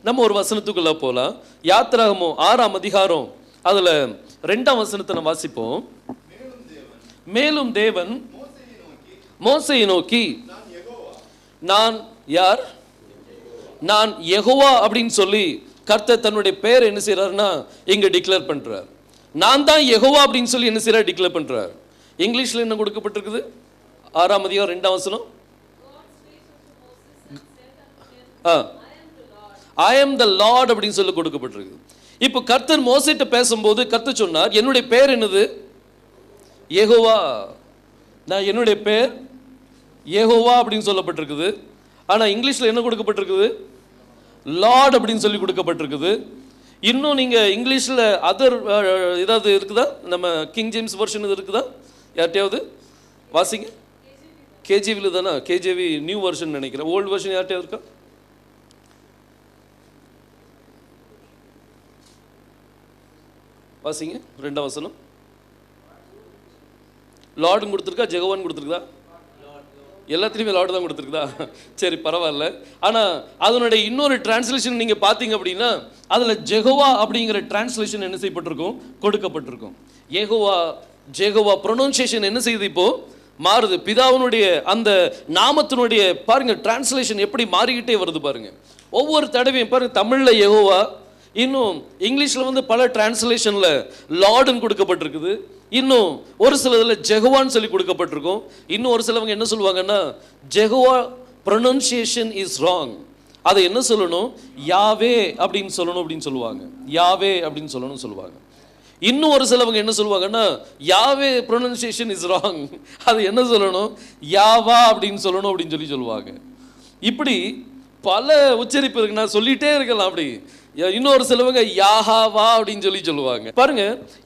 நம்ம ஒரு வசனத்துக்குள்ள போலாம். யாத்திராகமம் 6ஆம் அதிகாரம் அதுல 2ஆம் வசனத்தை நம்ம வாசிப்போம். மேலும் தேவன் மோசேயை நோக்கி, நான் யார்? நான் யெகோவா அப்படின்னு சொல்லி கர்த்தர் தன்னுடைய பேர் என்ன செய்யறாருன்னா இங்க டிக்ளேர் பண்றார். நான் தான் யெகோவா அப்படின்னு சொல்லி என்ன செய்யறார்? டிக்ளேர் பண்றார். இங்கிலீஷ்ல என்ன கொடுக்கப்பட்டிருக்குது? 6ஆம் அதிகாரம் 2ஆம் வசனம். I am the Lord அப்படின்னு சொல்லி கொடுக்கப்பட்டிருக்கு. இப்போ கர்த்தர் மோசேட்ட பேசும்போது கர்த்தர் சொன்னார், என்னுடைய பேர் என்னது? யெகோவா. நான் என்னுடைய பேர் யெகோவா அப்படின்னு சொல்லப்பட்டிருக்குது. ஆனா இங்கிலீஷ்ல என்ன கொடுக்கப்பட்டிருக்குது? லார்ட் அப்படின்னு சொல்லி கொடுக்கப்பட்டிருக்குது. இன்னும் நீங்க இங்கிலீஷ்ல அதர் ஏதாவது இருக்குதா? நம்ம கிங் ஜேம்ஸ் வெர்ஷன் இருக்குதா? யார்ட்டையாவது வாசிங்க. கேஜிவில தானே? கேஜிவி நியூ வெர்ஷன் நினைக்கிறேன். ஓல்டு வெர்ஷன் யார்ட்டையாவது இருக்கா? வாசிங்க 2ஆம் வசனம். லார்டும் கொடுத்துருக்கா, ஜெகவான் கொடுத்துருக்கா? எல்லாத்துலேயுமே லார்டு தான் கொடுத்துருக்குதா? சரி, பரவாயில்ல. ஆனால் அதனுடைய இன்னொரு டிரான்ஸ்லேஷன் நீங்கள் பார்த்தீங்க அப்படின்னா அதில் ஜெகோவா அப்படிங்கிற டிரான்ஸ்லேஷன் என்ன செய்யப்பட்டிருக்கும்? கொடுக்கப்பட்டிருக்கும். யெகோவா ஜெகோவா ப்ரொனவுன்சியேஷன் என்ன செய்யுது? இப்போ மாறுது. பிதாவினுடைய அந்த நாமத்தினுடைய பாருங்க டிரான்ஸ்லேஷன் எப்படி மாறிக்கிட்டே வருது பாருங்க. ஒவ்வொரு தடவையும் பாருங்க, தமிழில் யெகோவா, இன்னும் இங்கிலீஷில் வந்து பல டிரான்ஸ்லேஷனில் லார்டுன்னு கொடுக்கப்பட்டிருக்குது. இன்னும் ஒரு சிலதில் ஜெகவான்னு சொல்லி கொடுக்கப்பட்டிருக்கும். இன்னும் ஒரு சிலவங்க என்ன சொல்லுவாங்கன்னா, ஜெகோவா ப்ரொனன்சியேஷன் இஸ் ராங், அதை என்ன சொல்லணும்? யாவே அப்படின்னு சொல்லணும் அப்படின்னு சொல்லுவாங்க. யாவே அப்படின்னு சொல்லணும்னு சொல்லுவாங்க. இன்னும் ஒரு சிலவங்க என்ன சொல்லுவாங்கன்னா, யாவே ப்ரொனன்சியேஷன் இஸ் ராங், அது என்ன சொல்லணும்? யாவா அப்படின்னு சொல்லணும் அப்படின்னு சொல்லுவாங்க. இப்படி பல உச்சரிப்பு இருக்கு. நான் சொல்லிட்டே இருக்கலாம். அப்படி இன்னொரு சிலவங்க யாஹாவா அப்படின்னு சொல்லுவாங்க. பாருங்க,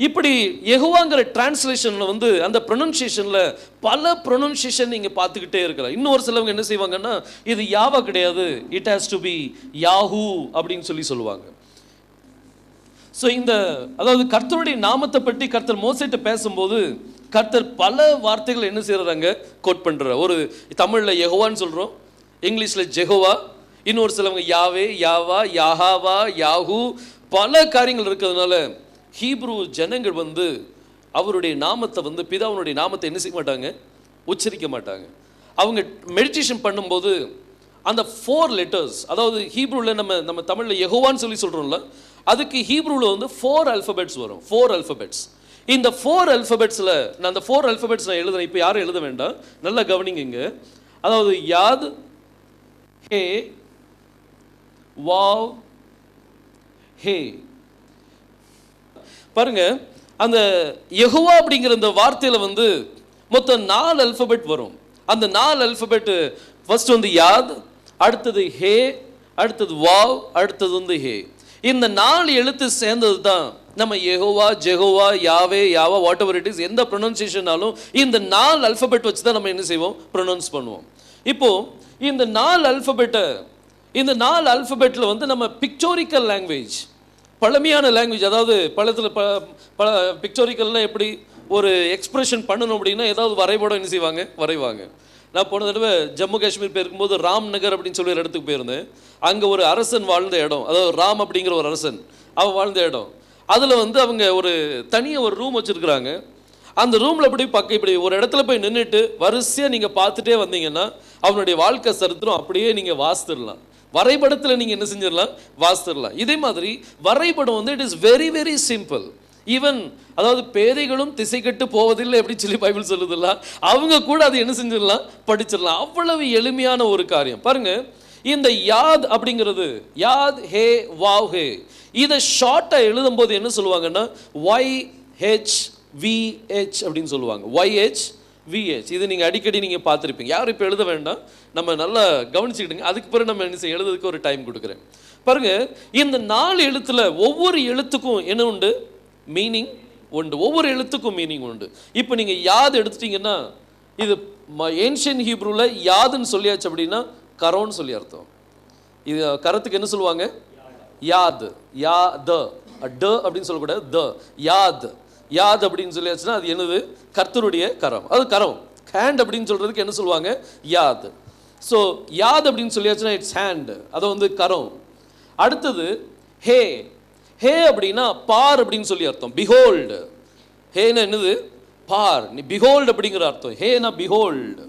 இப்படி யெகோவாங்கிற டிரான்ஸ்லேஷன்ல வந்து அந்த ப்ரொனன்சியேஷன்ல பல ப்ரொனன்சியேஷன் நீங்க பார்த்துக்கிட்டே இருக்கலாம். இன்னொரு சிலவங்க என்ன செய்வாங்கன்னா, இது யாவா கிடையாது, it has to be Yahoo அப்படின்னு சொல்லுவாங்க. ஸோ இந்த அதாவது கர்த்தருடைய நாமத்தை பற்றி கர்த்தர் மோசேட்ட பேசும்போது கர்த்தர் பல வார்த்தைகள் என்ன செய்யறாங்க? கோட் பண்றார். ஒரு தமிழில் யெகோவான்னு சொல்றோம், இங்கிலீஷில் ஜெகோவா, இன்னொரு சிலவங்க யாவே, யாவா, யாஹாவா, யாஹூ, பல காரியங்கள் இருக்கிறதுனால ஹீப்ரு ஜனங்கள் வந்து அவருடைய நாமத்தை வந்து பிதாவுடைய நாமத்தை என்ன செய்ய மாட்டாங்க? உச்சரிக்க மாட்டாங்க. அவங்க மெடிடேஷன் பண்ணும்போது அந்த 4 லெட்டர்ஸ், அதாவது ஹீப்ருவில் நம்ம தமிழில் யெகோவான்னு சொல்கிறோம்ல, அதுக்கு ஹீப்ருவில் வந்து 4 ஆல்ஃபபெட்ஸ் வரும். 4 ஆல்ஃபபெட்ஸ். இந்த 4 ஆல்ஃபபெட்ஸில் நான் அந்த 4 ஆல்ஃபபெட்ஸ் நான் எழுதுறேன். இப்போ யாரும் எழுத வேண்டாம், நல்லா கவனிங்க. அதாவது யாத், ஹே, வாவ், ஹே. பாருங்க, அந்த யெகோவா அப்படிங்கிற இந்த வார்த்தையில் வந்து மொத்தம் 4 ஆல்ஃபபெட் வரும். அந்த 4 ஆல்ஃபபெட் ஃபர்ஸ்ட் வந்து யாத், அடுத்தது ஹே, அடுத்தது வாவ், அடுத்தது வந்து ஹே. இந்த 4 எழுத்து சேர்ந்தது தான் நம்ம யெகோவா, ஜெகோவா, யாவே, யாவா, வாட் எவர் இட் இஸ், எந்த ப்ரொனன்சியேஷனாலும் இந்த 4 ஆல்ஃபபெட் வச்சு தான் நம்ம என்ன செய்வோம்? ப்ரொனவுன்ஸ் பண்ணுவோம். இப்போ இந்த 4 ஆல்ஃபபெட்டை, இந்த 4 ஆல்ஃபபெட்டில் வந்து நம்ம பிக்டோரிக்கல் லாங்குவேஜ், பழமையான லாங்குவேஜ், அதாவது பழத்தில் பல பிக்டோரிக்கல்னால் எப்படி ஒரு எக்ஸ்பிரஷன் பண்ணணும் அப்படின்னா ஏதாவது வரைபடம் என்ன செய்வாங்க? வரைவாங்க. நான் போன தடவை ஜம்மு காஷ்மீர் போயிருக்கும்போது ராம் நகர் அப்படின்னு சொல்லி ஒரு இடத்துக்கு போயிருந்தேன். அங்கே ஒரு அரசன் வாழ்ந்த இடம், அதாவது ராம் அப்படிங்கிற ஒரு அரசன் அவன் வாழ்ந்த இடம். அதில் வந்து அவங்க ஒரு தனியாக ஒரு ரூம் வச்சுருக்குறாங்க. அந்த ரூமில் இப்படி ஒரு இடத்துல போய் நின்றுட்டு வரிசையாக நீங்கள் பார்த்துட்டே வந்தீங்கன்னா அவனுடைய வாழ்க்கை சரித்திரம் அப்படியே நீங்கள் வாசித்துடலாம். வரைபடத்தில் நீங்கள் என்ன செஞ்சிடலாம்? வாசித்துடலாம். இதே மாதிரி வரைபடம் வந்து it is very very simple. Even அதாவது பேதைகளும் திசை கட்டு போவதில்லை அப்படின்னு சொல்லி பைபிள் சொல்லுதில்ல, அவங்க கூட அது என்ன செஞ்சிடலாம்? படிச்சிடலாம். அவ்வளவு எளிமையான ஒரு காரியம். பாருங்க, இந்த யாத் அப்படிங்கிறது யாத், ஹே, வாவ், ஹே, இதை ஷார்ட்டாக எழுதும்போது என்ன சொல்லுவாங்கன்னா YHVH அப்படின்னு சொல்லுவாங்க. YHVH. இது நீங்கள் அடிக்கடி நீங்கள் பார்த்துருப்பீங்க. யாரும் இப்போ எழுத வேண்டாம், நம்ம நல்லா கவனிச்சுக்கிட்டுங்க. அதுக்கு பிறகு நம்ம என்ன செய்ய எழுதுறதுக்கு ஒரு டைம் கொடுக்குறேன். பாருங்க, இந்த 4 எழுத்துல ஒவ்வொரு எழுத்துக்கும் என்ன உண்டு? மீனிங் உண்டு. ஒவ்வொரு எழுத்துக்கும் மீனிங் உண்டு. இப்போ நீங்கள் யாத் எடுத்துட்டீங்கன்னா இது ஏன்ஷியன் ஹீப்ரூவில் யாதுன்னு சொல்லியாச்சு அப்படின்னா கரோன்னு சொல்லி அர்த்தம். இது கரத்துக்கு என்ன சொல்லுவாங்க? யாத், யா த அப்படின்னு சொல்லக்கூடாது, த யாத். யாத் அப்படின்னு சொல்லியாச்சுன்னா அது என்னது? கர்த்தருடைய கரம், அது கரம். ஹேண்ட் அப்படின்னு சொல்றதுக்கு என்ன சொல்லுவாங்க? யாத். ஸோ யாத் அப்படின்னு சொல்லியாச்சுன்னா இட்ஸ் ஹேண்ட், அதை வந்து கரம். அடுத்தது ஹே. ஹே அப்படின்னா பார் அப்படின்னு சொல்லி அர்த்தம். பிஹோல்டு. ஹேனா என்னது? பார். நீ பிஹோல்டு அப்படிங்கிற அர்த்தம். ஹேனா பிஹோல்டு.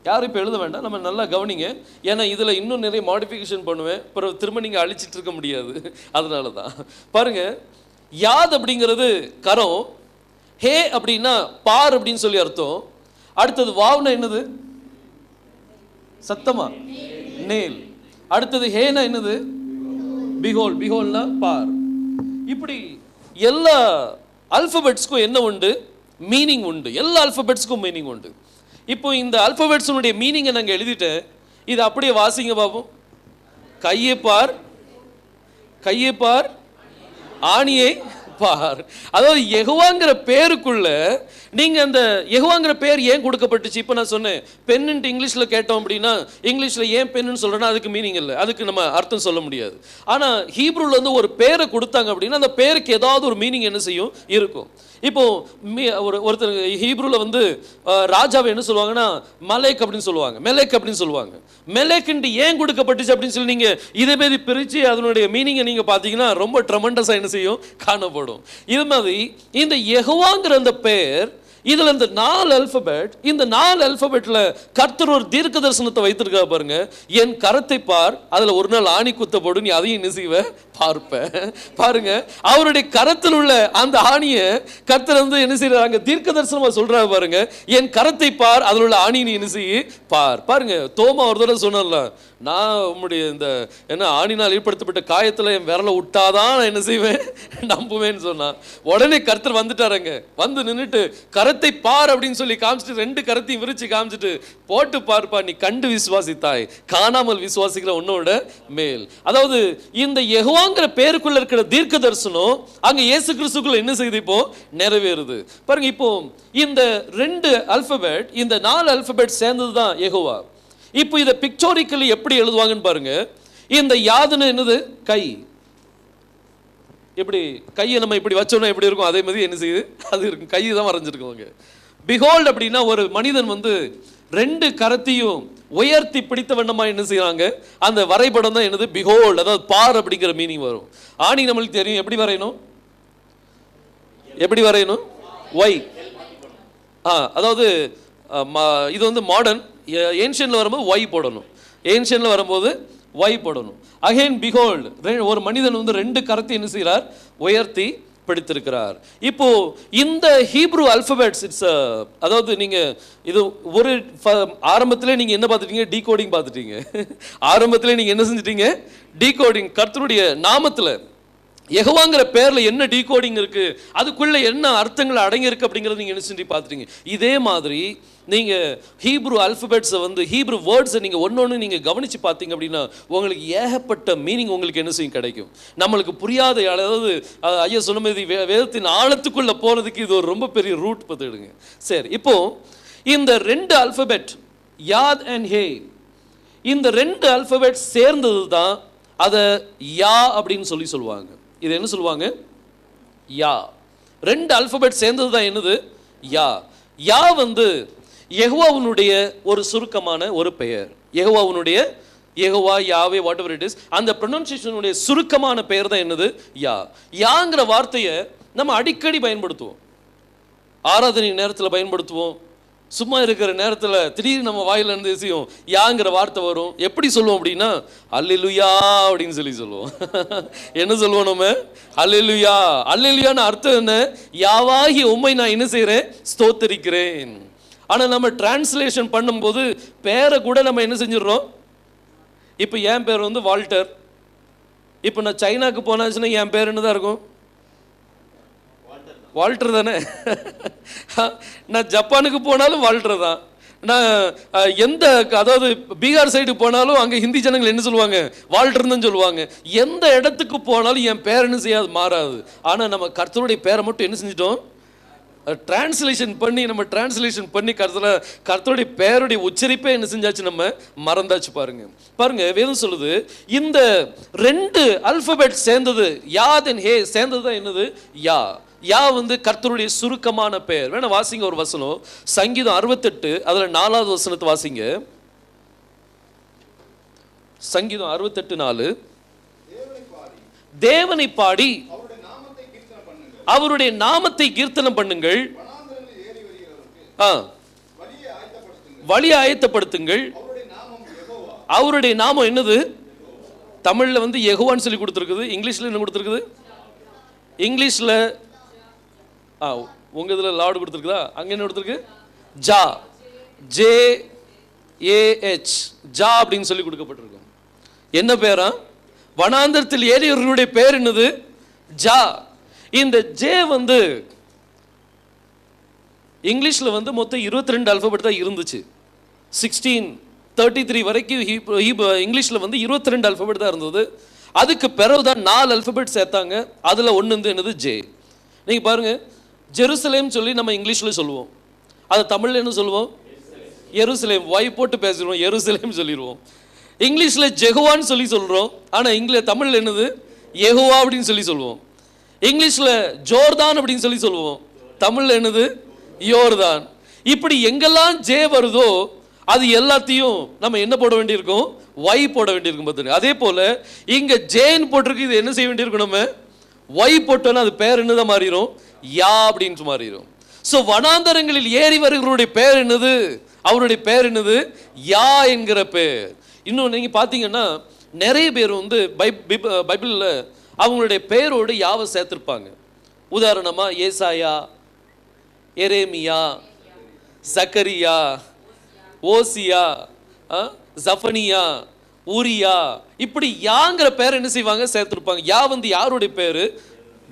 யாரும் இப்போ எழுத வேண்டாம், நம்ம நல்லா கவனிங்க. ஏன்னா இதில் இன்னும் நிறைய மாடிஃபிகேஷன் பண்ணுவேன், அப்புறம் திரும்ப நீங்கள் அழிச்சிட்டு இருக்க முடியாது. அதனால தான் பாருங்க, யாத் அப்படிங்கிறது கரம், ஹே அப்படின்னா பார் அப்படின்னு சொல்லி அர்த்தம். அடுத்தது வாவ்னா என்னது? சத்தமா? நேல். அடுத்தது ஹேனா என்னது? பிஹோல். பிஹோல்னா பார். இப்படி எல்லா அல்பபெட்ஸ்க்கும் என்ன உண்டு? மீனிங் உண்டு. எல்லா அல்பபெட்ஸ்க்கும் மீனிங் உண்டு. இப்போ இந்த அல்பபெட்ஸுடைய மீனிங்கை நாங்கள் எழுதிட்டேன். இது அப்படியே வாசிங்க பாப்போம். கையை பார், கையை பார், ஆணியை பார். அதாவது யெகோவாங்கிற பேருக்குள்ள நீங்க அந்த யெகோவாங்கிற பேர் ஏன் கொடுக்கப்பட்டுச்சு? இப்போ நான் சொன்னேன், பெண்ணுன்ட்டு இங்கிலீஷில் கேட்டோம் அப்படின்னா, இங்கிலீஷில் ஏன் பெண்ணுன்னு சொல்கிறேன்னா அதுக்கு மீனிங் இல்லை, அதுக்கு நம்ம அர்த்தம் சொல்ல முடியாது. ஆனால் ஹீப்ரூவில் வந்து ஒரு பேரை கொடுத்தாங்க அப்படின்னா அந்த பேருக்கு ஏதாவது ஒரு மீனிங் என்ன செய்யும்? இருக்கும். இப்போ ஒருத்தர் ஹீப்ரூவில் வந்து ராஜாவை என்ன சொல்லுவாங்கன்னா மலேக் அப்படின்னு சொல்லுவாங்க, மெலேக் அப்படின்னு சொல்லுவாங்க. மெலேக்குன்ட்டு ஏன் கொடுக்கப்பட்டுச்சு அப்படின்னு சொல்லி நீங்கள் இதே மாதிரி பிரித்து அதனுடைய மீனிங்கை நீங்கள் பார்த்தீங்கன்னா ரொம்ப ட்ரமெண்டஸாக என்ன செய்யும்? காணப்படும். இது மாதிரி இந்த யெகோவாங்கிற அந்த பேர், இதில் இந்த 4 அல்பபெட், இந்த 4 அல்பபெட்டில் கர்த்தர் ஒரு தீர்க்க தரிசனத்தை வைத்திருக்கா பாருங்க. என் கரத்தை பார், அதில் ஒரு நாள் ஆணி குத்த போடு, நீ அதையும் என்ன செய்வ? பார்ப்ப. பாருங்க, அவருடைய கரத்தில் உள்ள அந்த ஆணியை கர்த்தர் வந்து என்ன செய்யறாங்க? தீர்க்க தரிசனமா சொல்றாரு பாருங்க. என் கரத்தை பார், அதில் உள்ள ஆணி நீ என்ன செய்ய? பார். பாருங்க, தோமா ஒரு தடவை சொன்னல, நான் உம்முடைய இந்த என்ன ஆணினால் ஏற்படுத்தப்பட்ட காயத்தில் என் விரலை விட்டாதான் நான் என்ன செய்வேன்? நம்புவேன்னு சொன்னான். உடனே கர்த்தர் வந்துட்டாருங்க. வந்து நின்றுட்டு கரத்தை பார் அப்படின்னு சொல்லி காமிச்சிட்டு 2 கரத்தையும் விரிச்சு காமிச்சிட்டு, போட்டு பார்ப்பா, நீ கண்டு விசுவாசித்தாய், காணாமல் விசுவாசிக்கிற உன்னோட மேல். அதாவது இந்த யெகோவாங்கிற பேருக்குள்ள இருக்கிற தீர்க்க தரிசனம் அங்க இயேசு கிறிஸ்துக்குள்ள என்ன செய்து இப்போ நிறைவேறுது பாருங்க. இப்போ இந்த 2 அல்பபெட், இந்த 4 அல்பபெட் சேர்ந்தது தான் யெகோவா. இப்போ இதை பிக்சோரிக்கலி எப்படி எழுதுவாங்கன்னு பாருங்க. இந்த யாதுன்னு என்னது? கை. எப்படி கையை நம்ம இப்படி வச்சோம்னா எப்படி இருக்கும்? அதே மாதிரி என்ன செய்யுது? அது இருக்கும். கை தான் வரைஞ்சிருக்கோங்க. பிஹோல்ட் அப்படின்னா ஒரு மனிதன் வந்து 2 கரத்தையும் உயர்த்தி பிடித்த வண்ணமா என்ன செய்யறாங்க? அந்த வரைபடம் தான் என்னது? பிஹோல்ட். அதாவது பார் அப்படிங்கிற மீனிங் வரும். ஆணி நம்மளுக்கு தெரியும், எப்படி வரையணும்? எப்படி வரையணும்? ஒய். அதாவது இது வந்து மாடர்ன். ஏன்ஷியன்ல வரும்போது ஒய் போடணும், ஏன்ஷியன்ல வரும்போது ஒய் போடணும். அகைன் பிஹோல்ட், ஒரு மனிதன் வந்து 2 கரத்தை என்ன செய்கிறார்? உயர்த்தி பிடித்திருக்கிறார். இப்போ இந்த ஹீப்ரூ அல்பபெட்ஸ், இட்ஸ் அதாவது நீங்க இது ஒரு ஆரம்பத்திலே நீங்க என்ன பார்த்துட்டீங்க? டீகோடிங் பார்த்துட்டீங்க. ஆரம்பத்திலே நீங்க என்ன செஞ்சிட்டீங்க? டீகோடிங். கர்த்தருடைய நாமத்தில் யெகோவாங்கிற பேர்ல என்ன டீகோடிங் இருக்கு, அதுக்குள்ள என்ன அர்த்தங்கள் அடங்கி இருக்கு அப்படிங்கறது நீங்க என்ன செஞ்சு பார்த்துட்டீங்க. இதே மாதிரி நீங்க ஹீப்ரூ அல்பபெட்ஸை வந்து ஹீப்ரூ வேர்ட்ஸை நீங்க ஒன்னொன்னு நீங்க கவனிச்சு பார்த்தீங்க அப்படின்னா உங்களுக்கு ஏகப்பட்ட மீனிங் உங்களுக்கு என்ன செய்யும்? கிடைக்கும். நம்மளுக்கு புரியாத, அதாவது ஐயா சொன்ன மாதிரி வேதத்தின் ஆழத்துக்குள்ள போறதுக்கு இது ஒரு ரொம்ப பெரிய ரூட் பார்த்துடுங்க. சரி, இப்போ இந்த 2 அல்பபெட் யாத் அண்ட் ஹே, இந்த 2 அல்பபெட் சேர்ந்தது தான் அதை யா அப்படின்னு சொல்லுவாங்க. இது என்ன சொல்லுவாங்க? யா. 2 அல்பபெட் சேர்ந்தது தான் என்னது? யா. யா வந்து யெகோவாவுடைய ஒரு சுருக்கமான ஒரு பெயர். யெகோவாவுடைய, யெகோவா, யாவே, வாட் எவர் இட் இஸ், அந்த ப்ரொனன்சியேஷனுடைய சுருக்கமான பெயர் தான் என்னது? யா. யாங்கிற வார்த்தையை நம்ம அடிக்கடி பயன்படுத்துவோம். ஆராதனை நேரத்தில் பயன்படுத்துவோம். சும்மா இருக்கிற நேரத்தில் திடீர்னு நம்ம வாயில இருந்து செய்யும் யாங்கிற வார்த்தை வரும். எப்படி சொல்லுவோம் அப்படின்னா அல்லேலூயா அப்படின்னு சொல்லுவோம். என்ன சொல்லுவோம் நம்ம? அல்லேலூயா. அல்லேலூயான்னு அர்த்தம் என்ன? யாவாகி உம்மை நான் என்ன செய்கிறேன்? ஸ்தோத்தரிக்கிறேன். ஆனால் நம்ம டிரான்ஸ்லேஷன் பண்ணும்போது பேரை கூட நம்ம என்ன செஞ்சிடறோம்? இப்போ என் பேர் வந்து வால்டர். இப்போ நான் சைனாக்கு போனாச்சுன்னா என் பேர் என்ன தான் இருக்கும்? வால்டர் தானே. நான் ஜப்பானுக்கு போனாலும் வால்டர் தான். நான் எந்த, அதாவது பீகார் சைடு போனாலும் அங்கே ஹிந்தி ஜனங்கள் என்ன சொல்லுவாங்க? வால்டர் தான் சொல்லுவாங்க. எந்த இடத்துக்கு போனாலும் என் பேர் என்ன செய்யாது? மாறாது. ஆனால் நம்ம கர்த்தருடைய பேரை மட்டும் என்ன செஞ்சிட்டோம்? டிரான்ஸ்லேஷன் பண்ணி கர்த்தருடைய பேருடைய உச்சரிப்பே என்ன செஞ்சாச்சு? நம்ம மறந்தாச்சு. பாருங்க வேதம் சொல்லுது இந்த 2 அல்பபெட் சேர்ந்தது, யாத் அண்ட் ஹே சேர்ந்தது தான் என்னது? யா. யா வந்து கர்த்தருடைய சுருக்கமான பெயர். வேணா வாசிங்க ஒரு வசனம், சங்கீதம் 68 அதுல 4வது வசனத்தை வாசிங்க. சங்கீதம் 68:4. தேவனை பாடி அவருடைய நாமத்தை கீர்த்தனம் பண்ணுங்கள். வழி ஆயத்தப்படுத்துங்கள். அவருடைய நாமம் என்னது? தமிழ்ல வந்து யெகோவான்னு சொல்லி கொடுத்துருக்குது. இங்கிலீஷ்ல என்ன கொடுத்துருக்குது? இங்கிலீஷ்ல உங்க இதுல லார்ட் கொடுத்துருக்குதா? அங்க என்ன கொடுத்துருக்கு? ஜா, JAH, ஜா அப்படின்னு சொல்லி கொடுக்கப்பட்டிருக்கும். என்ன பேரா? வனாந்தரத்தில் ஏறியவர்களுடைய பேர் என்னது? ஜா. இந்த ஜே வந்து இங்கிலீஷ்ல வந்து மொத்தம் 22 அல்பபெட் தான் இருந்துச்சு. 1633 வரைக்கும் இங்கிலீஷ்ல வந்து 22 அல்பபெட் தான் இருந்தது. அதுக்கு பிறகுதான் 4 அல்பபெட் சேர்த்தாங்க. அதுல ஒன்று வந்து என்னது? ஜே. நீங்க பாருங்க, ஜெருசலேம் சொல்லி நம்ம இங்கிலீஷ்ல சொல்லுவோம். அது தமிழ்ல என்ன சொல்லுவோம்? எருசலேம். வாய் போட்டு பேசுறோம், எருசலேம் சொல்லிடுவோம். இங்கிலீஷ்ல ஜெகோவான்னு சொல்லி சொல்றோம். ஆனா தமிழ்ல என்னது? யெகோவா அப்படின்னு சொல்லி சொல்லுவோம். இங்கிலீஷ்ல ஜோர்தான் அப்படின்னு சொல்லி சொல்லுவோம். தமிழ்ல என்னது? யோர்தான். இப்படி எங்கெல்லாம் ஜே வருதோ அது எல்லாத்தையும் நம்ம என்ன போட வேண்டியிருக்கும்? ஒய் போட வேண்டியிருக்கும். பார்த்துங்க, அதே போல இங்க ஜேன்னு போட்டிருக்கு. இது என்ன செய்ய வேண்டியிருக்கும்? நம்ம ஒய் போட்டோன்னா அது பேர் என்னதான் மாறிடும்? யா அப்படின்னு மாறிடும். ஸோ வனாந்தரங்களில் ஏறி வருகிறவருடைய பேர் என்னது? அவருடைய பேர் என்னது? யா என்கிற பேர். இன்னும் நீங்க பார்த்தீங்கன்னா நிறைய பேர் வந்து பைபிளில் அவங்களுடைய பேரோடு யாவை சேர்த்திருப்பாங்க. உதாரணமா ஏசாயா, எரேமியா, சக்கரியா, ஓசியா, ஜஃபனியா, ஊரியா, இப்படி யாங்கிற பேர் என்ன செய்வாங்க? சேர்த்திருப்பாங்க. யா வந்து யாருடைய பேரு?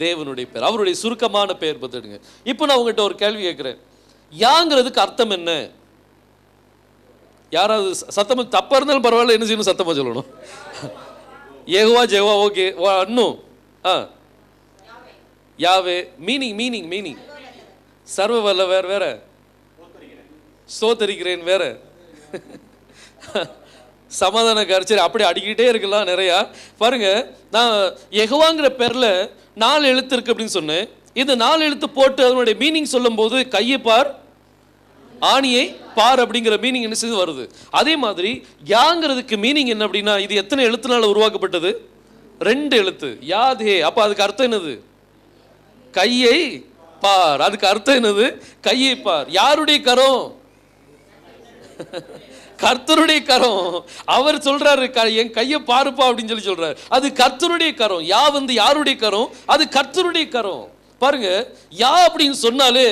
தேவனுடைய பேர், அவருடைய சுருக்கமான பேர். பார்த்துடுங்க. இப்போ நான் உங்ககிட்ட ஒரு கேள்வி கேட்கிறேன். யாங்கிறதுக்கு அர்த்தம் என்ன? யாராவது சத்தமா, தப்பா இருந்தாலும் பரவாயில்ல, என்ன செய்யணும்? சத்தமா சொல்லணும். Jehovah, Jehovah, okay. இன்னும் யாவே, மீனிங் சர்வ வல்லவர் வேற, ஸ்தோத்தரிக்கிறேன் வேற, சமாதானக்காரர். சரி, அப்படி அடிக்கிட்டே இருக்கலாம் நிறையா. பாருங்க, நான் யெகோவாங்கிற பேர்ல 4 எழுத்து இருக்கு அப்படின்னு சொன்னேன். இது 4 எழுத்து போட்டு அதனுடைய மீனிங் சொல்லும் போது கையை பார், ஆணியை பார் அப்படிங்கிற மீனிங் என்ன செய்து வருது. அதே மாதிரி யாங்கிறதுக்கு மீனிங் என்ன அப்படின்னா, இது எத்தனை எழுத்துனால உருவாக்கப்பட்டது? 2 எழுத்து. யாதே. அப்ப அதுக்கு அர்த்தம் என்னது? கையை பார். அதுக்கு அர்த்தம் என்னது? கையை பார். யாருடைய கரம்? கர்த்தருடைய கரம். அவர் சொல்றாரு, என் கையை பாருப்பா அப்படின்னு சொல்லி சொல்றாரு. அது கர்த்தருடைய கரம். யா வந்து யாருடைய கரம்? அது கர்த்தருடைய கரம். பாருங்க, யா அப்படின்னு சொன்னாலே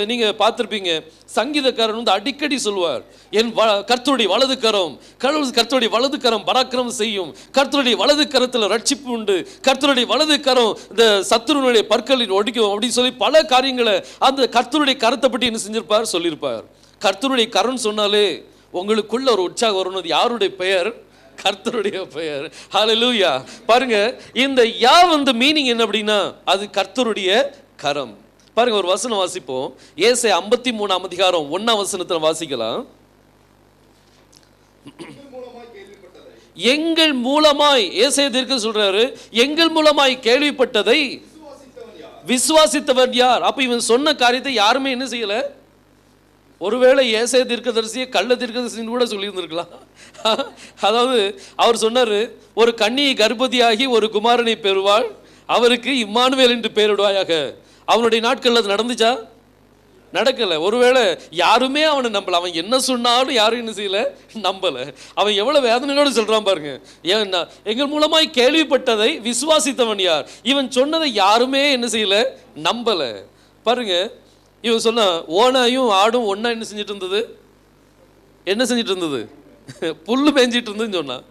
நீங்க பார்த்திருப்பீங்க, சங்கீதக்காரன் வந்து அடிக்கடி சொல்வார், என் கர்த்தருடைய வலது கரம், கர்த்தருடைய வலது கரம் பராக்கிரமம் செய்யும், கர்த்தருடைய வலது கரத்தில் ரட்சிப்பு உண்டு, கர்த்தருடைய வலது கரம் இந்த சத்துருனுடைய பற்களில் ஒடிக்கும் அப்படின்னு சொல்லி பல காரியங்களை அந்த கர்த்தருடைய கரத்தை பற்றி என்ன செஞ்சிருப்பார்? சொல்லியிருப்பார். கர்த்தருடைய கரம் சொன்னாலே உங்களுக்குள்ள ஒரு உற்சாகம் வரணும். யாருடைய பெயர்? கர்த்தருடைய பெயர். ஹல்லேலூயா. பாருங்க, இந்த யா வந்து மீனிங் என்ன அப்படின்னா, அது கர்த்தருடைய கரம். பாருங்க, ஒரு வசனம் வாசிப்போம். ஏசாயா 53ஆம் அதிகாரம் 1ஆம் வசனத்துல வாசிக்கலாம். எங்கள் மூலமாய், ஏசாயா தீர்க்கதரிசி சொல்றாரு, எங்கள் மூலமாய் கேள்விப்பட்டதை விசுவாசித்தவன் யார்? அப்ப இவன் சொன்ன காரியத்தை யாருமே என்ன செய்யல. ஒருவேளை ஏசாயா தீர்க்கதரிசியை கள்ள தீர்க்கதரிசின்னு கூட சொல்லியிருந்திருக்கலாம். அதாவது அவர் சொன்னாரு, ஒரு கன்னியை கர்ப்பவதியாகி ஒரு குமாரனை பெறுவாள், அவருக்கு இம்மானுவேல் என்று பெயரிடுவாயாக. அவனுடைய நாட்கள் அது நடந்துச்சா? நடக்கல. ஒருவேளை யாருமே அவனை நம்பல. அவன் என்ன சொன்னாலும் யாரும் என்ன செய்யல, நம்பல. அவன் எவ்வளவு வேதனையோடு சொல்றான் பாருங்க. ஏன்னா, எங்கள் மூலமாய் கேள்விப்பட்டதை விசுவாசித்தவன் யார்? இவன் சொன்னதை யாருமே என்ன செய்யல, நம்பல. பாருங்க, இவன் சொன்னா ஓனாயும் ஆடும் ஒன்னா என்ன செஞ்சிட்டு இருந்தது? என்ன செஞ்சிட்டு இருந்தது? புல்லு மேய்ஞ்சிட்டு இருந்ததுன்னு சொன்னான்.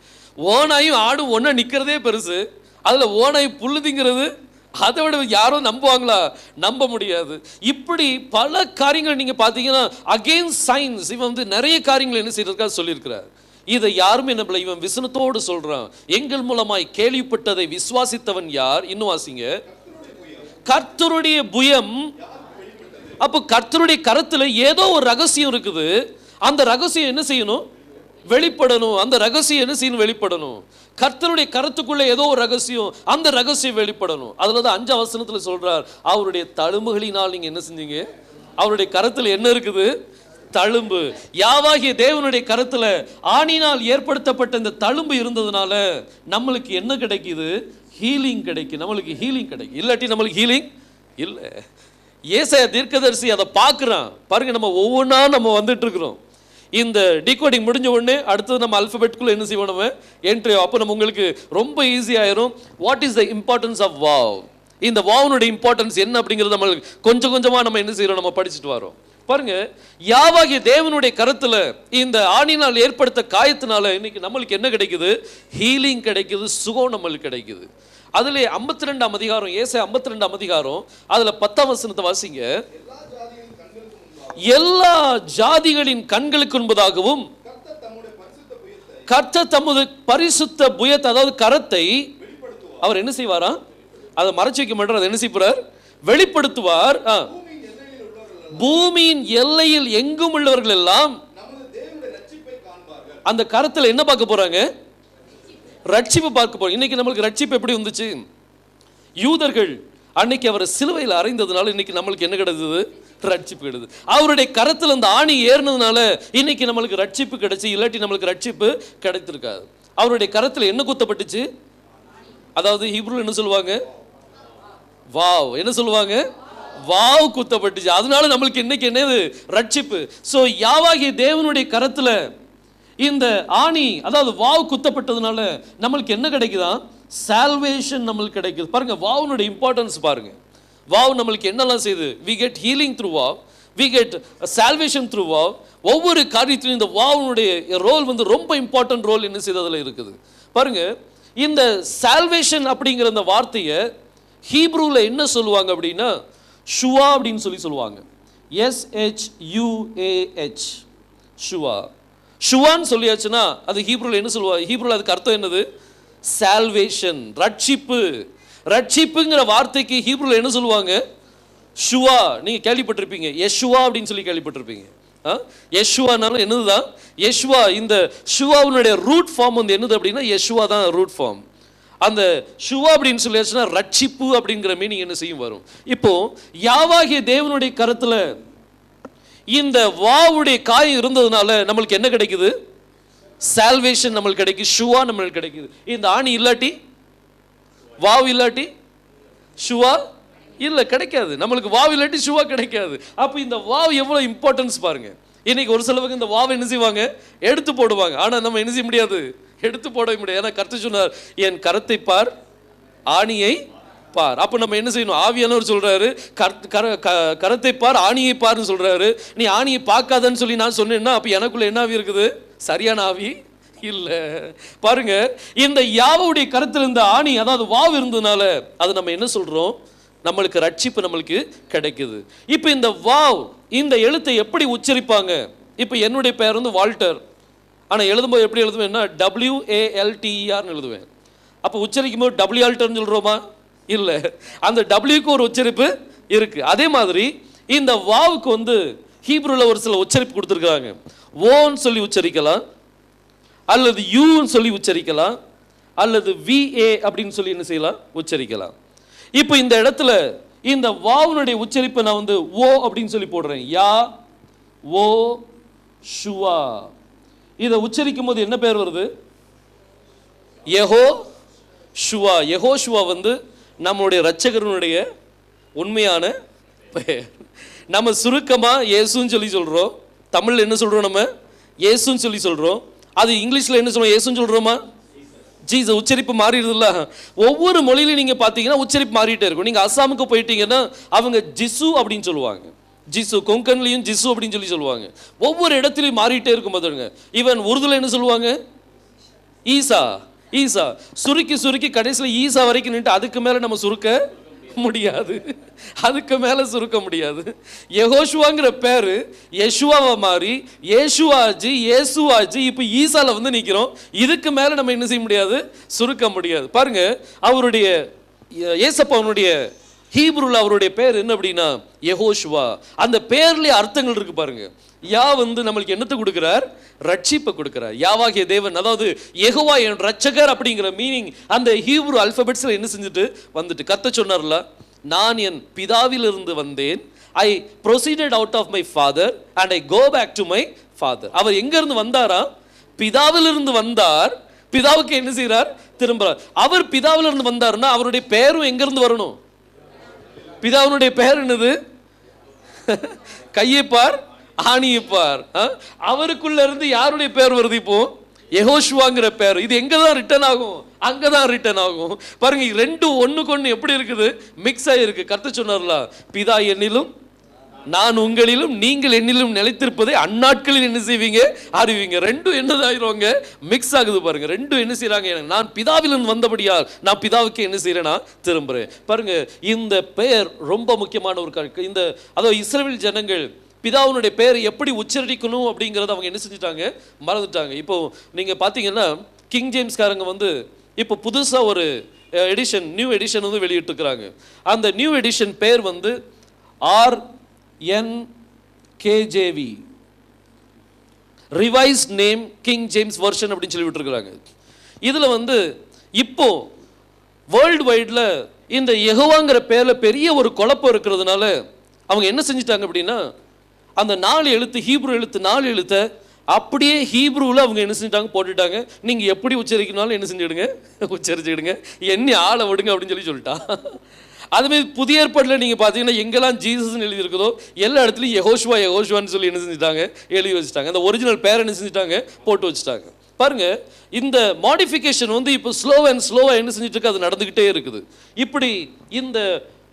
ஓனாயும் ஆடும் ஒன்னா நிக்கிறதே பெருசு, அதுல ஓனாய் புல்லு திங்கிறது அதை விட யாரும் நம்புவாங்களா? நம்ப முடியாது. இப்படி பல காரியங்கள் நீங்க பாத்தீங்கன்னா அகெயின்ஸ்ட் சயின்ஸ் இவன் வந்து நிறைய காரியங்கள் என்ன செய்யறதுக்காக சொல்லியிருக்கிறார். இதை யாருமே நம்பல. இவன் விசனத்தோடு சொல்றான், எங்கள் மூலமாய் கேள்விப்பட்டதை விசுவாசித்தவன் யார்? இன்னும் வாசிங்க. கர்த்தருடைய புயம். அப்போ கர்த்தருடைய கரத்துல ஏதோ ஒரு ரகசியம் இருக்குது. அந்த ரகசியம் என்ன செய்யணும்? வெளிப்படணும். அந்த ரகசியம் என்ன செய்யணும்? வெளிப்படணும். கர்த்தருடைய கரத்துக்குள்ள ஏதோ ஒரு ரகசியம், அந்த ரகசியம் வெளிப்படணும். அதுலதான் 5ஆம் வசனத்துல சொல்றார், அவருடைய தழும்புகளினால் நீங்க என்ன செஞ்சீங்க? அவருடைய கரத்துல என்ன இருக்குது? தழும்பு. யாவாகிய தேவனுடைய கரத்துல ஆணினால் ஏற்படுத்தப்பட்ட இந்த தழும்பு இருந்ததுனால நம்மளுக்கு என்ன கிடைக்குது? ஹீலிங் கிடைக்கும், நம்மளுக்கு ஹீலிங் கிடைக்கும். இல்லாட்டி நம்மளுக்கு ஹீலிங் இல்லை. ஏசாயா தீர்க்கதரிசி அதை பார்க்குறான் பாருங்க. நம்ம ஒவ்வொன்றா நம்ம வந்துட்டு இருக்கிறோம். இந்த டீகோடிங் முடிஞ்ச உடனே அடுத்தது நம்ம அல்பபெட்டுக்குள்ள என்ன செய்வோம், நம்ம என்ட்ரி. அப்போ நம்ம உங்களுக்கு ரொம்ப ஈஸியாயிரும். What is the importance of vow? இந்த வாவனுடைய இம்பார்ட்டன்ஸ் என்ன அப்படிங்கிறது நம்மளுக்கு கொஞ்சம் கொஞ்சமாக நம்ம என்ன செய்யறோம், நம்ம படிச்சுட்டு வரோம். பாருங்க, யாவாகிய தேவனுடைய கருத்துல இந்த ஆணினால் ஏற்படுத்த காயத்தினால இன்னைக்கு நம்மளுக்கு என்ன கிடைக்குது? ஹீலிங் கிடைக்குது, சுகம் நம்மளுக்கு கிடைக்குது. அதுல 52ஆம் அதிகாரம், ஏசாயா 52ஆம் அதிகாரம், அதுல 10ஆம் வசனத்தை வாசிங்க. எல்லா ஜாதிகளின் கண்களுக்கு முன்பதாகவும் கர்த்தர் தமது பரிசுத்த புயத்தை, அதாவது கரத்தை அவர் என்ன செய்வாரா? அதை மறைச்சு வைக்க மாட்டார். அதை என்ன செய்வார்? வெளிப்படுத்துவார். பூமியின் எல்லையில் எங்கும் உள்ளவர்கள் எல்லாம் அந்த கரத்தில் என்ன பார்க்க போறாங்க? ரட்சிப்பு பார்க்க போறோம். இன்னைக்கு நம்மளுக்கு ரட்சிப்பு எப்படி வந்துச்சு? யூதர்கள் அன்னைக்கு அவர் சிலுவையில் அறைந்ததுனால இன்னைக்கு நம்மளுக்கு என்ன கிடைச்சது? ரட்சிப்பு கிடையாது. அவருடைய கரத்தில் அந்த ஆணி ஏறினதுனால இன்னைக்கு நம்மளுக்கு ரட்சிப்பு கிடைச்சு. இல்லாட்டி நம்மளுக்கு ரட்சிப்பு கிடைத்திருக்காது. அவருடைய கரத்தில் என்ன குத்தப்பட்டுச்சு? அதாவது ஹீப்ரூல என்ன சொல்லுவாங்க? வாவ். என்ன சொல்லுவாங்க? வாவ் குத்தப்பட்டுச்சு. அதனால நம்மளுக்கு இன்னைக்கு என்னது? ரட்சிப்பு. சோ யாவாகிய தேவனுடைய கரத்துல இந்த ஆணி, அதாவது வாவ் குத்தப்பட்டதுனால நம்மளுக்கு என்ன கிடைக்குதா? சால்வேஷன் நம்மளுக்கு கிடைக்குது. பாருங்க, வாவுனுடைய இம்பார்ட்டன்ஸ் பாருங்க. வாவ் நம்மளுக்கு என்னெல்லாம் செய்யுது? we get healing through wow, we get salvation through wow. ஒவ்வொரு காரியத்திலும் இந்த வாவுனுடைய ரோல் வந்து ரொம்ப இம்பார்ட்டன்ட் ரோல் என்ன செய்ததுல இருக்குது. பாருங்க, இந்த சால்வேஷன் அப்படிங்கிற அந்த வார்த்தையை ஹீப்ரூல என்ன சொல்லுவாங்க அப்படின்னா ஷுவா அப்படின்னு சொல்லுவாங்க. SHUAH, ஷுவா. ஷுவான்னு சொல்லியாச்சுன்னா அது ஹீப்ரூல என்ன சொல்லுவாங்க? ஹீப்ரூல அதுக்கு அர்த்தம் என்னது? சால்வேஷன், ரட்சிப்பு. ரட்சிப்புங்கிற வார்த்தைக்கு ஹீப்ரூல என்ன சொல்லுவாங்க? ஷுவா. நீங்க கேள்விப்பட்டிருப்பீங்க, யெஷுவா அப்படின்னு சொல்லி கேள்விப்பட்டிருப்பீங்க. யெஷுவானாலும் என்னதுதான்? யெஷுவா. இந்த ஷுவாவுடைய ரூட் ஃபார்ம் வந்து என்னது அப்படின்னா யெஷுவா தான் ரூட் ஃபார்ம். அந்த ஷுவா அப்படின்னு சொல்லியாச்சுன்னா ரட்சிப்பு அப்படிங்கிற மீனிங் என்ன செய்யும் வரும். இப்போ யாவாகிய தேவனுடைய கரத்துல இந்த வாவுடைய காயம் இருந்ததுனால நம்மளுக்கு என்ன கிடைக்குது? சால்வேஷன் நம்மளுக்கு கிடைக்குது, ஷுவா நம்மளுக்கு கிடைக்குது. இந்த ஆணி இல்லாட்டி, வாவ் இல்லாட்டி ஷுவா இல்லை, கிடைக்காது. நம்மளுக்கு வாவ் இல்லாட்டி ஷுவா கிடைக்காது. அப்போ இந்த வாவ் எவ்வளோ இம்பார்ட்டன்ஸ் பாருங்க. இன்னைக்கு ஒரு சிலவங்க இந்த வாவை என்ன செய்வாங்க? எடுத்து போடுவாங்க. ஆனால் நம்ம என்ன செய்ய முடியாது? எடுத்து போட முடியாது. ஏன்னா கர்த்தர் சொன்னார், என் கரத்தை பார், ஆணியை பார். அப்போ நம்ம என்ன செய்யணும்? ஆவியானவர் சொல்றாரு, கரத்தை பார், ஆணியை பார்னு சொல்றாரு. நீ ஆணியை பார்க்காதன்னு சொல்லி நான் சொன்னேன்னா அப்போ எனக்குள்ள என்ன ஆவி இருக்குது? சரியான ஆவி இல்லை. பாருங்க, இந்த யாவுடைய கருத்தில் இருந்த ஆணி, அதாவது வாவ் இருந்ததுனால அது நம்ம என்ன சொல்றோம்? நம்மளுக்கு ரட்சிப்பு நம்மளுக்கு கிடைக்குது. இப்போ இந்த வாவ், இந்த எழுத்தை எப்படி உச்சரிப்பாங்க? இப்போ என்னுடைய பெயர் வந்து வால்டர். ஆனால் எழுதும்போது எப்படி எழுதுவேன்னா WALTERன்னு எழுதுவேன். அப்போ உச்சரிக்கும் போது WALTERன்னு சொல்கிறோமா? இல்லை. அந்த டபிள்யூக்கு ஒரு உச்சரிப்பு இருக்கு. அதே மாதிரி இந்த வாவுக்கு வந்து ஹீப்ரூல ஒரு சில உச்சரிப்பு கொடுத்துருக்காங்க. ஓன்னு சொல்லி உச்சரிக்கலாம், அல்லது யூன்னு சொல்லி உச்சரிக்கலாம், அல்லது VA அப்படின்னு சொல்லி என்ன செய்யலாம்? உச்சரிக்கலாம். இப்போ இந்த இடத்துல இந்த வாவுனுடைய உச்சரிப்பை நான் வந்து ஓ அப்படின்னு சொல்லி போடுறேன். யா ஓ ஷுவா. இதை உச்சரிக்கும் போது என்ன பேர் வருது? யெகோ ஷுவா. யெகோ ஷுவா வந்து நம்மளுடைய இரட்சகருடைய உண்மையான பெயர். நம்ம சுருக்கமா இயேசுன்னு சொல்லி சொல்றோம். தமிழ்ல என்ன சொல்றோம்? நம்ம இயேசுன்னு சொல்லி சொல்றோம். அது இங்கிலீஷ்ல என்ன சொல்றோம்? இயேசுன்னு சொல்றோமா? ஜீசஸ். உச்சரிப்பு மாறிடுதுல்ல. ஒவ்வொரு மொழியிலும் நீங்க பாத்தீங்கன்னா உச்சரிப்பு மாறிட்டே இருக்கும். நீங்க அஸ்ஸாமுக்கு போயிட்டீங்கன்னா அவங்க ஜிசு அப்படின்னு சொல்லுவாங்க. ஜிசு. கொங்கன்லையும் ஜிசு அப்படின்னு சொல்லி சொல்லுவாங்க. ஒவ்வொரு இடத்துலையும் மாறிட்டே இருக்கும் போதுங்க. ஈவன் உருதுல என்ன சொல்லுவாங்க? ஈசா. ஈசா. சுருக்கி சுருக்கி கடைசியில் ஈசா வரைக்கும் நின்று அதுக்கு மேல நம்ம சுருக்க முடியாது. அதுக்கு மேல சுருக்க முடியாது. யெகோஷுவாங்கிற பேரு யெஷுவாவா மாறி யேசுவாஜி இயேசுவாஜி இப்போ ஈசால வந்து நிற்கிறோம். இதுக்கு மேல நம்ம என்ன செய்ய முடியாது? சுருக்க முடியாது. பாருங்க, அவருடைய ஏசப்பாவுடைய ஹீப்ரூல அவருடைய பேர் என்ன அப்படின்னா யெகோஷுவா. அந்த பேர்லயே அர்த்தங்கள் இருக்கு பாருங்க. யா வந்து நம்மளுக்கு என்னத்தை கொடுக்கிறார்? ரட்சிப்பை கொடுக்கிறார். யாவாகிய தேவன், அதாவது யெகோவா என் ரட்சகர் அப்படிங்கிற மீனிங் அந்த ஹீப்ரு அல்பபெட்ஸ்ல என்ன செஞ்சுட்டு வந்துட்டு கர்த்தர் சொன்னார்ல, நான் என் பிதாவிலிருந்து வந்தேன், I proceeded out of my father and I go back to my father. அவர் எங்க இருந்து வந்தாரா? பிதாவிலிருந்து வந்தார், பிதாவுக்கு என்ன செய்கிறார்? திரும்புறார். அவர் பிதாவில இருந்து வந்தாருன்னா அவருடைய பெயரும் எங்க இருந்து வரணும்? பிதாவுடைய பெயர் என்னது? கையைப்பார் ஆணியப்பார். அவருக்குள்ள இருந்து யாருடைய பெயர் வருது? இப்போ யெகோஷுவாங்கிற பேர். இது எங்க தான் ரிட்டர்ன் ஆகும்? அங்கதான் ரிட்டர்ன் ஆகும். பாருங்க, ரெண்டும் ஒண்ணுக்கு ஒண்ணு எப்படி இருக்குது? மிக்ஸ் ஆயிருக்கு. கர்த்தர் சொன்னார்ல, பிதா என்னிலும் நான் உங்களிலும் நீங்கள் என்னிலும் நிலைத்திருப்பதை அந்நாட்களில் என்ன செய்வீங்க? அறிவீங்க. ரெண்டும் என்னதாயிருவாங்க? மிக்ஸ் ஆகுது. பாருங்க, ரெண்டும் என்ன செய்யறாங்க? நான் பிதாவிலிருந்து வந்தபடியால் நான் பிதாவுக்கு என்ன செய்யறேன்னா திரும்புறேன். பாருங்க, இந்த பெயர் ரொம்ப முக்கியமான ஒரு காரியம். இந்த அதாவது இஸ்ரவேல் ஜனங்கள் பிதாவுனுடைய பெயரை எப்படி உச்சரிக்கணும் அப்படிங்கிறத அவங்க என்ன செஞ்சுட்டாங்க? மறந்துட்டாங்க. இப்போ நீங்க பாத்தீங்கன்னா கிங் ஜேம்ஸ்காரங்க வந்து இப்போ புதுசா ஒரு நியூ எடிஷன் வந்து வெளியிட்டிருக்கிறாங்க. அந்த நியூ எடிஷன் பேர் வந்து RNKJV, revised name king James version அப்படின்னு சொல்லி விட்டுருக்காங்க. இதுல வந்து இப்போ வேர்ல்டு வைட்ல இந்த யெகோவாங்கிற பேர்ல பெரிய ஒரு குழப்பம் இருக்கிறதுனால அவங்க என்ன செஞ்சிட்டாங்க அப்படின்னா, அந்த 4 எழுத்து ஹீப்ரு எழுத்து 4 எழுத்தை அப்படியே ஹீப்ரூவில் அவங்க என்ன செஞ்சிட்டாங்க? போட்டுட்டாங்க. நீங்கள் எப்படி உச்சரிக்கணும்னாலும் என்ன செஞ்சுடுங்க? உச்சரிச்சுடுங்க, என்ன ஆளை விடுங்க அப்படின்னு சொல்லிட்டான். அதுமாதிரி புதிய ஏற்பாட்டில் நீங்கள் பார்த்தீங்கன்னா எங்கெல்லாம் ஜீசஸ்ன்னு எழுதியிருக்குதோ எல்லா இடத்துலையும் யெகோஷுவான்னு சொல்லி என்ன செஞ்சுட்டாங்க? எழுதி வச்சுட்டாங்க. அந்த ஒரிஜினல் பேரை என்ன செஞ்சுட்டாங்க? போட்டு வச்சுட்டாங்க. பாருங்க, இந்த மாடிஃபிகேஷன் வந்து இப்போ ஸ்லோவா என்ன செஞ்சுட்டு இருக்கு? அது நடந்துகிட்டே இருக்குது. இப்படி இந்த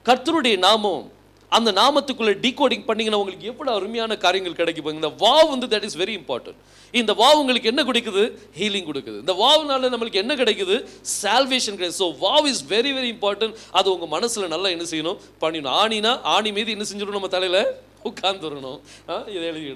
கர்த்தருடைய நாமம், அந்த நாமத்துக்குள்ள டீகோடிங் பண்ணீங்கன்னா உங்களுக்கு எவ்வளவு அருமையான காரியங்கள் கிடைக்கும். இந்த வாவ் வந்து தட் இஸ் வெரி இம்பார்ட்டன்ட். இந்த வாவ் உங்களுக்கு என்ன கொடுக்குது? ஹீலிங் கொடுக்குது. இந்த வாவ்னால நம்மளுக்கு என்ன கிடைக்குது? சால்வேஷன் கிடைக்குது. So wow is very very important. அது உங்க மனசுல நல்லா என்ன செய்யணும்? பண்ணிடணும். ஆணினா ஆணி மீது என்ன செஞ்சிடணும்? நம்ம தலையில உட்கார்ந்துடணும். இதை எழுதி